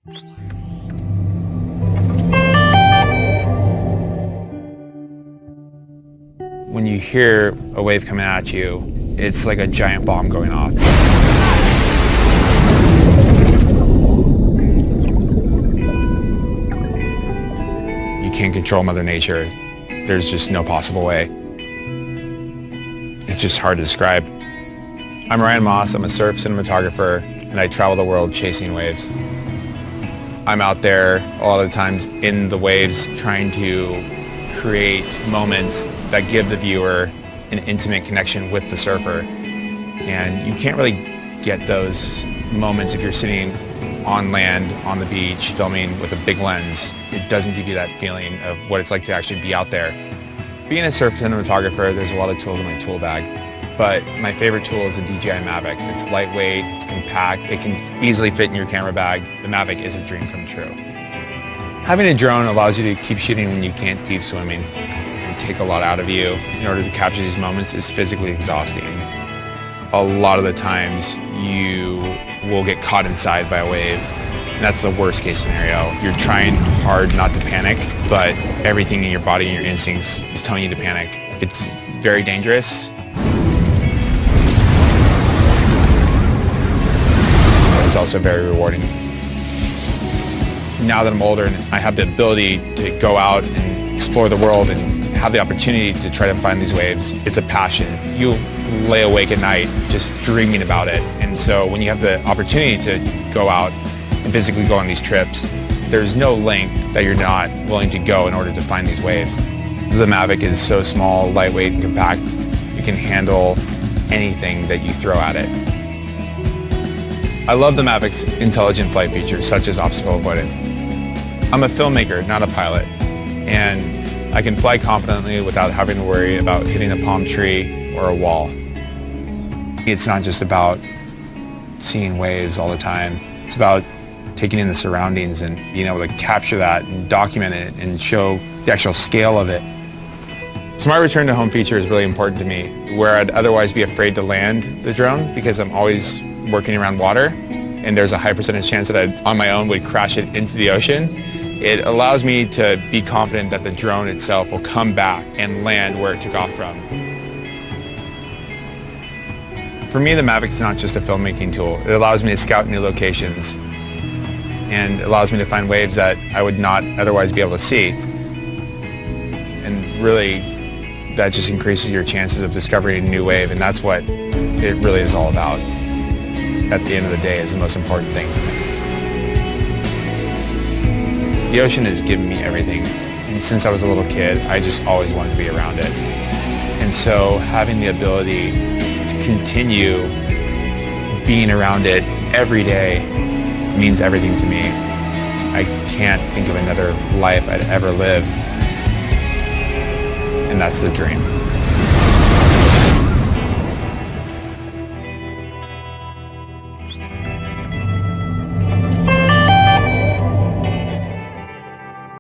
When you hear a wave coming at you, it's like a giant bomb going off. You can't control Mother Nature. There's just no possible way. It's just hard to describe. I'm Ryan Moss, I'm a surf cinematographer, and I travel the world chasing waves. I'm out there a lot of the times in the waves trying to create moments that give the viewer an intimate connection with the surfer. And you can't really get those moments if you're sitting on land, on the beach, filming with a big lens. It doesn't give you that feeling of what it's like to actually be out there. Being a surf cinematographer, there's a lot of tools in my tool bag, but my favorite tool is the DJI Mavic. It's lightweight, it's compact, it can easily fit in your camera bag. The Mavic is a dream come true. Having a drone allows you to keep shooting when you can't keep swimming and take a lot out of you. In order to capture these moments is physically exhausting. A lot of the times you will get caught inside by a wave, and that's the worst case scenario. You're trying hard not to panic, but everything in your body and your instincts is telling you to panic. It's very dangerous. But it's also very rewarding. Now that I'm older and I have the ability to go out and explore the world and have the opportunity to try to find these waves, it's a passion. You lay awake at night just dreaming about it. And so when you have the opportunity to go out and physically go on these trips, there's no length that you're not willing to go in order to find these waves. The Mavic is so small, lightweight, and compact, you can handle anything that you throw at it. I love the Mavic's intelligent flight features, such as obstacle avoidance. I'm a filmmaker, not a pilot, and I can fly confidently without having to worry about hitting a palm tree or a wall. It's not just about seeing waves all the time. It's about taking in the surroundings and being able to capture that and document it and show the actual scale of it. So my return to home feature is really important to me, where I'd otherwise be afraid to land the drone because I'm always working around water and there's a high percentage chance that I, on my own, would crash it into the ocean. It allows me to be confident that the drone itself will come back and land where it took off from. For me, the Mavic is not just a filmmaking tool. It allows me to scout new locations and allows me to find waves that I would not otherwise be able to see. And really, that just increases your chances of discovering a new wave, and that's what it really is all about. At the end of the day, is the most important thing for me. The ocean has given me everything, and since I was a little kid, I just always wanted to be around it. And so having the ability to continue being around it every day means everything to me. I can't think of another life I'd ever live, and that's the dream.